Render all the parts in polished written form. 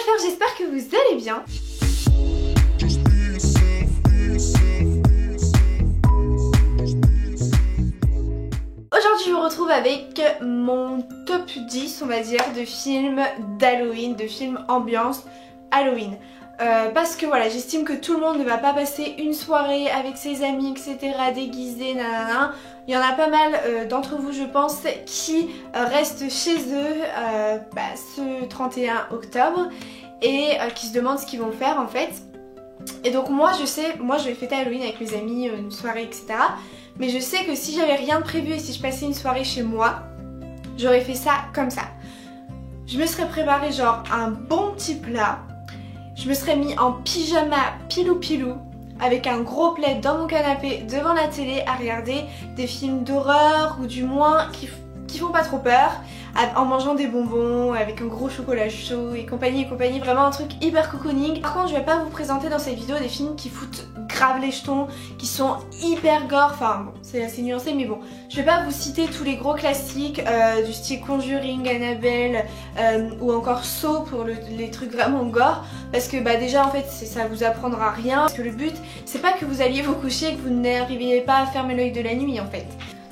faire, j'espère que vous allez bien. Aujourd'hui je vous retrouve avec mon top 10 on va dire de films d'Halloween, de films ambiance Halloween. Parce que voilà, j'estime que tout le monde ne va pas passer une soirée avec ses amis etc déguisés nanana. Il y en a pas mal d'entre vous je pense qui restent chez eux ce 31 octobre et qui se demandent ce qu'ils vont faire en fait. Et donc moi je sais, moi je vais fêter Halloween avec mes amis, une soirée etc. Mais je sais que si j'avais rien de prévu et si je passais une soirée chez moi, j'aurais fait ça comme ça. Je me serais préparé genre un bon petit plat. Je me serais mis en pyjama pilou pilou avec un gros plaid dans mon canapé devant la télé à regarder des films d'horreur ou du moins qui font pas trop peur, en mangeant des bonbons avec un gros chocolat chaud et compagnie, vraiment un truc hyper cocooning. Par contre je vais pas vous présenter dans cette vidéo des films qui foutent grave les jetons, qui sont hyper gore, enfin bon c'est assez nuancé mais bon, je vais pas vous citer tous les gros classiques du style Conjuring, Annabelle ou encore Saw pour les trucs vraiment gore parce que déjà en fait ça vous apprendra rien parce que le but c'est pas que vous alliez vous coucher et que vous n'arriviez pas à fermer l'œil de la nuit en fait.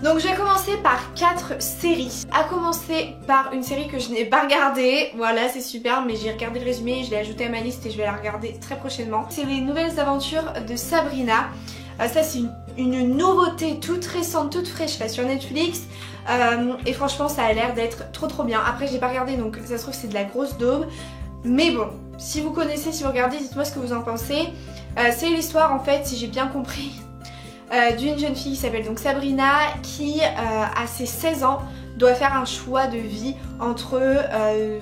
Donc je vais commencer par 4 séries. À commencer par une série que je n'ai pas regardée. Voilà, c'est super, mais j'ai regardé le résumé, je l'ai ajouté à ma liste et je vais la regarder très prochainement. C'est les nouvelles aventures de Sabrina. Ça c'est une nouveauté toute récente, toute fraîche là sur Netflix. Et franchement ça a l'air d'être trop bien. Après j'ai pas regardé donc ça se trouve c'est de la grosse daube. Mais bon, si vous connaissez, si vous regardez, dites-moi ce que vous en pensez. C'est l'histoire en fait, si j'ai bien compris, d'une jeune fille qui s'appelle donc Sabrina qui à ses 16 ans doit faire un choix de vie entre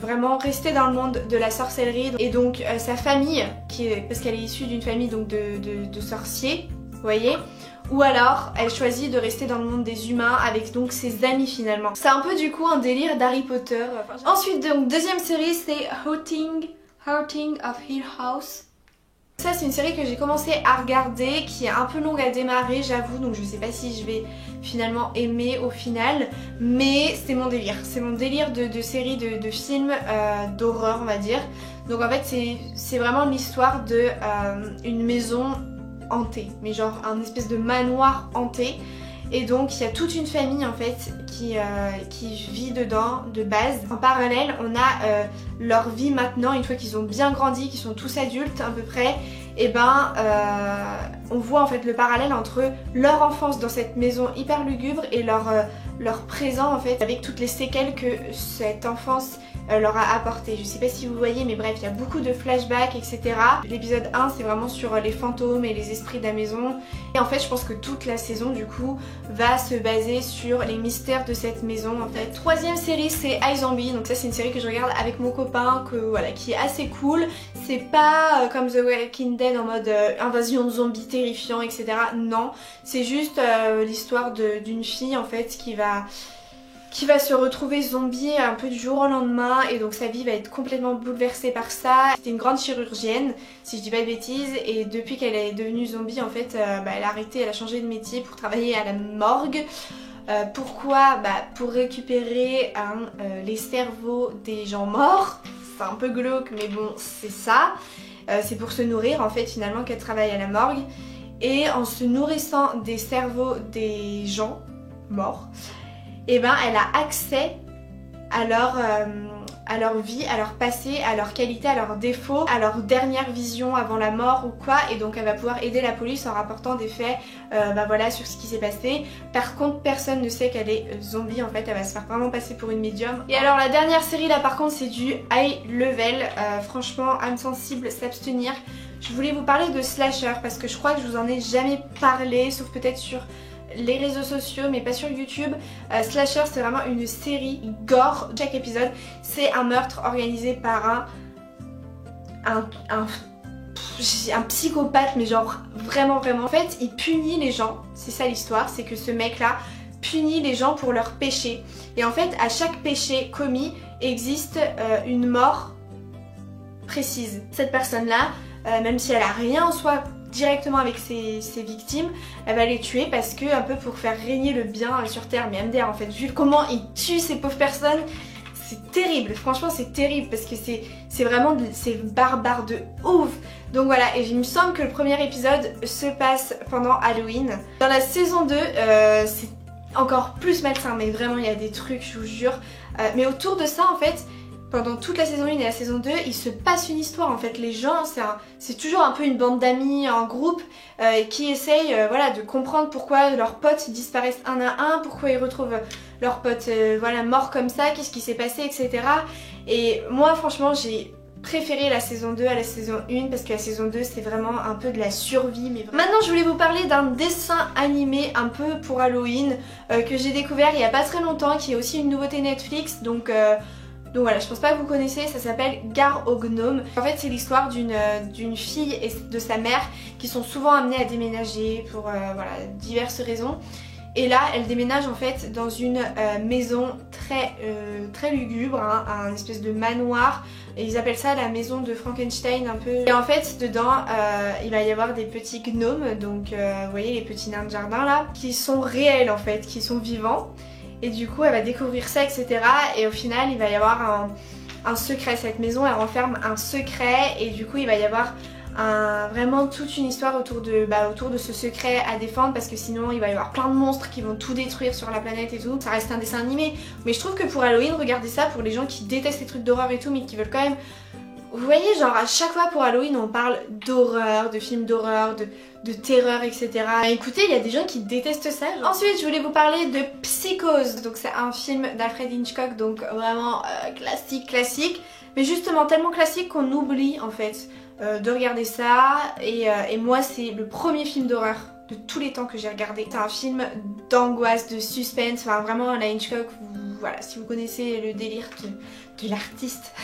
vraiment rester dans le monde de la sorcellerie et donc sa famille parce qu'elle est issue d'une famille donc de sorciers, vous voyez, ou alors elle choisit de rester dans le monde des humains avec donc ses amis finalement. C'est un peu du coup un délire d'Harry Potter. Ensuite donc deuxième série c'est Haunting of Hill House. Ça c'est une série que j'ai commencé à regarder qui est un peu longue à démarrer j'avoue donc je sais pas si je vais finalement aimer au final mais c'est mon délire de série de films d'horreur on va dire. Donc en fait c'est vraiment l'histoire de une maison hantée mais genre un espèce de manoir hanté et donc il y a toute une famille en fait qui vit dedans de base. En parallèle on a leur vie maintenant une fois qu'ils ont bien grandi, qu'ils sont tous adultes à peu près, et on voit en fait le parallèle entre leur enfance dans cette maison hyper lugubre et leur présent en fait avec toutes les séquelles que cette enfance leur a apporté. Je sais pas si vous voyez mais bref il y a beaucoup de flashbacks etc. L'épisode 1 c'est vraiment sur les fantômes et les esprits de la maison et en fait je pense que toute la saison du coup va se baser sur les mystères de cette maison en fait. Troisième série c'est iZombie, donc ça c'est une série que je regarde avec mon copain qui est assez cool. C'est pas comme The Walking Dead en mode invasion de zombies terrifiant etc. Non, c'est juste l'histoire d'une fille en fait qui va se retrouver zombie un peu du jour au lendemain et donc sa vie va être complètement bouleversée par ça. C'était une grande chirurgienne si je dis pas de bêtises et depuis qu'elle est devenue zombie en fait elle a arrêté, elle a changé de métier pour travailler à la morgue. Pourquoi ? Pour récupérer les cerveaux des gens morts. C'est un peu glauque mais bon c'est ça. C'est pour se nourrir en fait finalement qu'elle travaille à la morgue et en se nourrissant des cerveaux des gens morts elle a accès à leur vie, à leur passé, à leur qualité, à leurs défauts, à leur dernière vision avant la mort ou quoi et donc elle va pouvoir aider la police en rapportant des faits sur ce qui s'est passé. Par contre personne ne sait qu'elle est zombie en fait, elle va se faire vraiment passer pour une médium. Et alors la dernière série là par contre c'est du high level, franchement âme sensible s'abstenir. Je voulais vous parler de Slasher parce que je crois que je vous en ai jamais parlé sauf peut-être sur les réseaux sociaux mais pas sur YouTube. Slasher c'est vraiment une série gore. Chaque épisode c'est un meurtre organisé par un psychopathe mais genre vraiment. En fait il punit les gens, c'est ça l'histoire, c'est que ce mec là punit les gens pour leurs péchés et en fait à chaque péché commis existe une mort précise. Cette personne là même si elle a rien en soi directement avec ses victimes, elle va les tuer parce que un peu pour faire régner le bien sur terre. Mais MDR en fait, vu comment il tue ces pauvres personnes, c'est terrible, franchement c'est terrible parce que c'est vraiment c'est barbare de ouf. Donc voilà, et il me semble que le premier épisode se passe pendant Halloween. Dans la saison 2, c'est encore plus malsain, mais vraiment il y a des trucs, je vous jure. Mais autour de ça en fait, pendant toute la saison 1 et la saison 2, il se passe une histoire en fait. Les gens, c'est toujours un peu une bande d'amis en groupe qui essayent voilà, de comprendre pourquoi leurs potes disparaissent un à un, pourquoi ils retrouvent leurs potes voilà, morts comme ça, qu'est-ce qui s'est passé, etc. Et moi franchement j'ai préféré la saison 2 à la saison 1 parce que la saison 2 c'est vraiment un peu de la survie. Mais maintenant je voulais vous parler d'un dessin animé un peu pour Halloween que j'ai découvert il y a pas très longtemps, qui est aussi une nouveauté Netflix, donc voilà, je pense pas que vous connaissez, ça s'appelle Gare aux gnomes. En fait c'est l'histoire d'une fille et de sa mère qui sont souvent amenées à déménager pour voilà, diverses raisons. Et là elle déménage en fait dans une maison très lugubre, hein, un espèce de manoir. Et ils appellent ça la maison de Frankenstein un peu. Et en fait dedans il va y avoir des petits gnomes, donc vous voyez les petits nains de jardin là, qui sont réels en fait, qui sont vivants. Et du coup elle va découvrir ça, etc. Et au final il va y avoir un secret. Cette maison elle renferme un secret et du coup il va y avoir vraiment toute une histoire autour de ce secret à défendre, parce que sinon il va y avoir plein de monstres qui vont tout détruire sur la planète et tout. Ça reste un dessin animé, mais je trouve que pour Halloween, regardez ça, pour les gens qui détestent les trucs d'horreur et tout mais qui veulent quand même... Vous voyez, genre à chaque fois pour Halloween on parle d'horreur, de films d'horreur, de terreur, etc. Écoutez, il y a des gens qui détestent ça. Genre. Ensuite je voulais vous parler de Psychose. Donc c'est un film d'Alfred Hitchcock, donc vraiment classique, mais justement tellement classique qu'on oublie en fait de regarder ça. Et moi c'est le premier film d'horreur de tous les temps que j'ai regardé. C'est un film d'angoisse, de suspense, enfin vraiment la Hitchcock, voilà, si vous connaissez le délire de l'artiste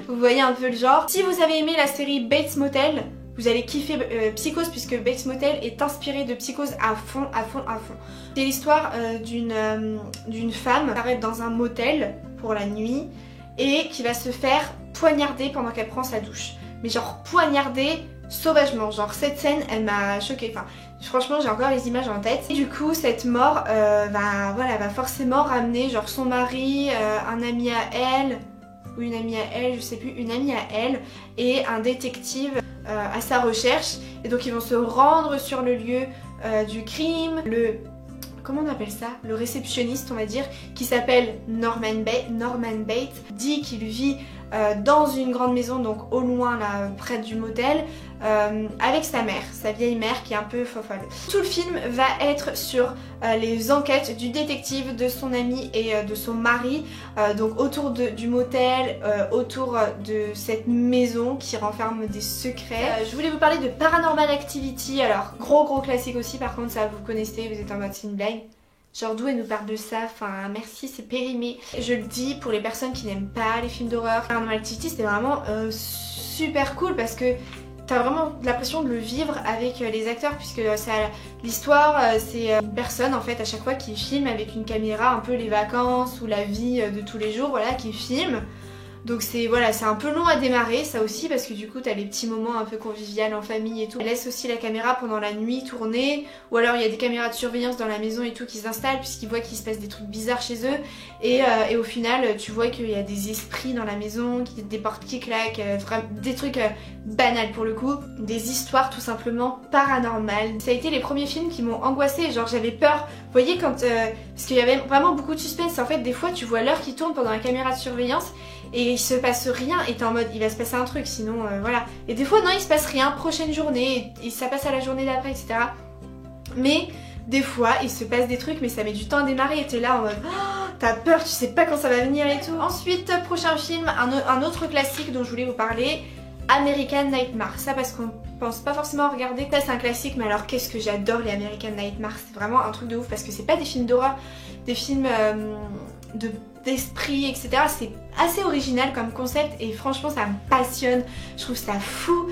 vous voyez un peu le genre. Si vous avez aimé la série Bates Motel, vous allez kiffer Psychose, puisque Bates Motel est inspiré de Psychose à fond. C'est l'histoire d'une femme qui arrête dans un motel pour la nuit et qui va se faire poignarder pendant qu'elle prend sa douche. Mais genre poignarder sauvagement, genre cette scène elle m'a choquée, enfin franchement j'ai encore les images en tête. Et du coup cette mort va forcément ramener genre son mari, un ami à elle, ou une amie à elle, je sais plus, une amie à elle et un détective à sa recherche. Et donc ils vont se rendre sur le lieu du crime. Comment on appelle ça? Le réceptionniste on va dire, qui s'appelle Norman Bates, dit qu'il vit dans une grande maison, donc au loin là près du motel, avec sa mère, sa vieille mère qui est un peu fofolle. Tout le film va être sur les enquêtes du détective, de son ami et de son mari, donc autour du motel, autour de cette maison qui renferme des secrets. Je voulais vous parler de Paranormal Activity, alors gros classique aussi, par contre ça vous connaissez, vous êtes en mode c'est une blague. Genre d'où elle nous parle de ça, enfin merci, c'est périmé. Je le dis pour les personnes qui n'aiment pas les films d'horreur. Paranormal Activity c'était vraiment super cool parce que t'as vraiment l'impression de le vivre avec les acteurs, puisque l'histoire c'est une personne en fait à chaque fois qui filme avec une caméra un peu les vacances ou la vie de tous les jours, voilà, qui filme. Donc c'est voilà, c'est un peu long à démarrer ça aussi, parce que du coup t'as les petits moments un peu convivial en famille et tout. Elle laisse aussi la caméra pendant la nuit tourner, ou alors il y a des caméras de surveillance dans la maison et tout qui s'installent puisqu'ils voient qu'il se passe des trucs bizarres chez eux. Et au final tu vois qu'il y a des esprits dans la maison, des portes qui claquent, des trucs banals pour le coup. Des histoires tout simplement paranormales. Ça a été les premiers films qui m'ont angoissée, genre j'avais peur. Vous voyez quand... parce qu'il y avait vraiment beaucoup de suspense, en fait des fois tu vois l'heure qui tourne pendant la caméra de surveillance et il se passe rien et t'es en mode il va se passer un truc sinon voilà. Et des fois non il se passe rien, prochaine journée et ça passe à la journée d'après, etc. Mais des fois il se passe des trucs mais ça met du temps à démarrer et t'es là en mode oh, t'as peur, tu sais pas quand ça va venir et tout. Ensuite prochain film, un autre classique dont je voulais vous parler, American Nightmare. Ça parce qu'on pense pas forcément regarder, ça c'est un classique, mais alors qu'est-ce que j'adore les American Nightmare, c'est vraiment un truc de ouf parce que c'est pas des films d'horreur, des films d'esprit, etc. C'est assez original comme concept et franchement ça me passionne, je trouve ça fou.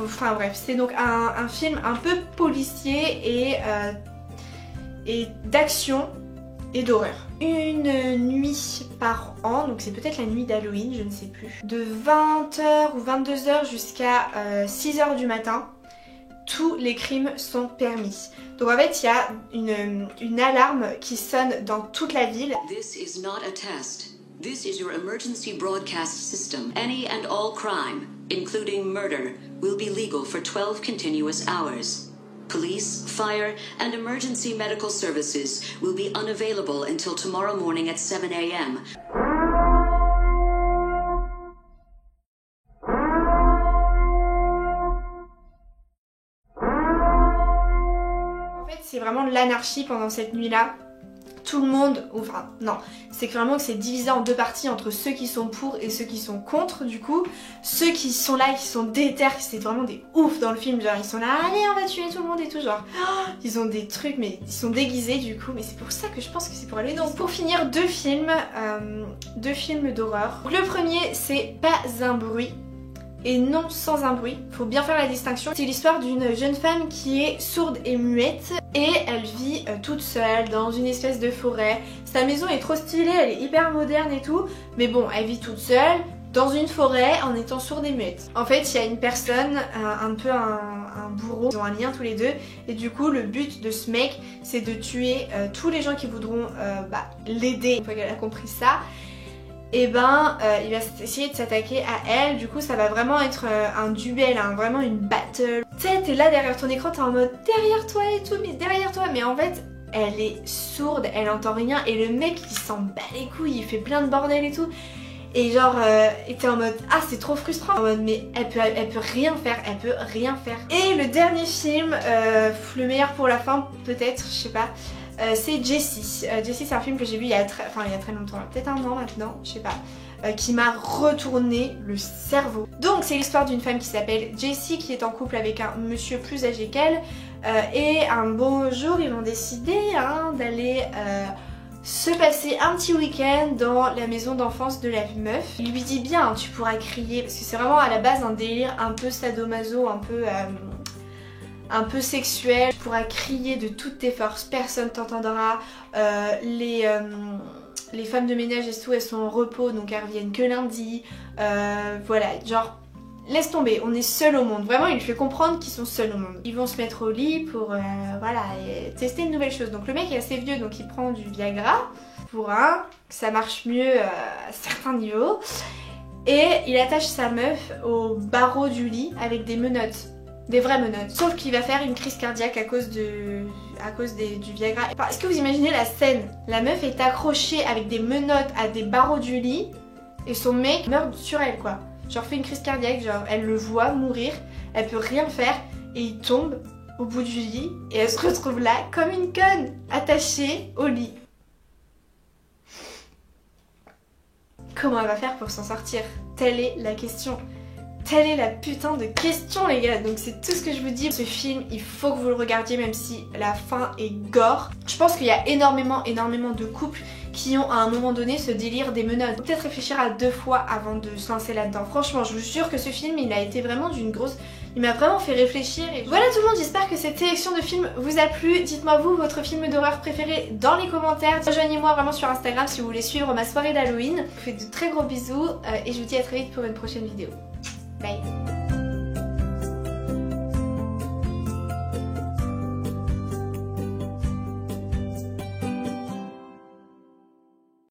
Enfin bref, c'est donc un film un peu policier et d'action et d'horreur. Une nuit par an, donc c'est peut-être la nuit d'Halloween, je ne sais plus, de 20h ou 22h jusqu'à 6h du matin, tous les crimes sont permis. Donc en fait il y a une alarme qui sonne dans toute la ville. This is not a test. This is your emergency broadcast system. Any and all crime, including murder, will be legal for 12 continuous hours. Police, fire, and emergency medical services will be unavailable until tomorrow morning at 7 a.m. En fait, c'est vraiment l'anarchie pendant cette nuit-là. Tout le monde, enfin non, c'est vraiment que c'est divisé en deux parties entre ceux qui sont pour et ceux qui sont contre du coup. Ceux qui sont là, qui sont déter, c'est vraiment des oufs dans le film, genre ils sont là, allez on va tuer tout le monde et tout, genre ils ont des trucs mais ils sont déguisés du coup, mais c'est pour ça que je pense que c'est pour aller. Donc pour finir, deux films d'horreur. Le premier c'est Pas un bruit. Et non sans un bruit, faut bien faire la distinction. C'est l'histoire d'une jeune femme qui est sourde et muette et elle vit toute seule dans une espèce de forêt. Sa maison est trop stylée, elle est hyper moderne et tout, mais bon, elle vit toute seule dans une forêt en étant sourde et muette. En fait, il y a une personne, un bourreau, ils ont un lien tous les deux, et du coup le but de ce mec c'est de tuer tous les gens qui voudront l'aider. Une fois qu'elle a compris ça, et il va essayer de s'attaquer à elle. Du coup ça va vraiment être un duel, vraiment une battle. Tu sais, t'es là derrière ton écran, t'es en mode derrière toi et tout, mais derrière toi, mais en fait elle est sourde, elle entend rien, et le mec il s'en bat les couilles, il fait plein de bordel et tout. Et genre, t'es en mode, ah c'est trop frustrant, en mode mais elle peut rien faire, elle peut rien faire. Et le dernier film, le meilleur pour la fin peut-être, je sais pas, c'est Jessie. Jessie c'est un film que j'ai vu il y a très longtemps, peut-être un an maintenant, je sais pas, qui m'a retourné le cerveau. Donc c'est l'histoire d'une femme qui s'appelle Jessie qui est en couple avec un monsieur plus âgé qu'elle, et un beau jour ils vont décider d'aller se passer un petit week-end dans la maison d'enfance de la meuf. Il lui dit bien, tu pourras crier, parce que c'est vraiment à la base un délire un peu sadomaso, un peu sexuel. Tu pourras crier de toutes tes forces, personne t'entendra. Les femmes de ménage et tout, elles sont en repos, donc elles reviennent que lundi. Voilà, genre laisse tomber, on est seuls au monde. Vraiment, il lui fait comprendre qu'ils sont seuls au monde. Ils vont se mettre au lit pour voilà, et tester une nouvelle chose. Donc le mec est assez vieux, donc il prend du Viagra pour que ça marche mieux à certains niveaux. Et il attache sa meuf au barreau du lit avec des menottes. Des vraies menottes. Sauf qu'il va faire une crise cardiaque à cause du Viagra. Enfin, est-ce que vous imaginez la scène? La meuf est accrochée avec des menottes à des barreaux du lit et son mec meurt sur elle quoi. Genre fait une crise cardiaque, genre elle le voit mourir, elle peut rien faire et il tombe au bout du lit et elle se retrouve là comme une conne, attachée au lit. Comment elle va faire pour s'en sortir? Telle est la question. Telle est la putain de question les gars. Donc c'est tout ce que je vous dis. Ce film, il faut que vous le regardiez même si la fin est gore. Je pense qu'il y a énormément de couples qui ont à un moment donné ce délire des menottes. Peut-être réfléchir à 2 fois avant de se lancer là-dedans. Franchement, je vous jure que ce film, il a été vraiment d'une grosse... Il m'a vraiment fait réfléchir. Et voilà tout le monde, j'espère que cette sélection de films vous a plu. Dites-moi vous votre film d'horreur préféré dans les commentaires. Rejoignez-moi vraiment sur Instagram si vous voulez suivre ma soirée d'Halloween. Je vous fais de très gros bisous et je vous dis à très vite pour une prochaine vidéo. Bye.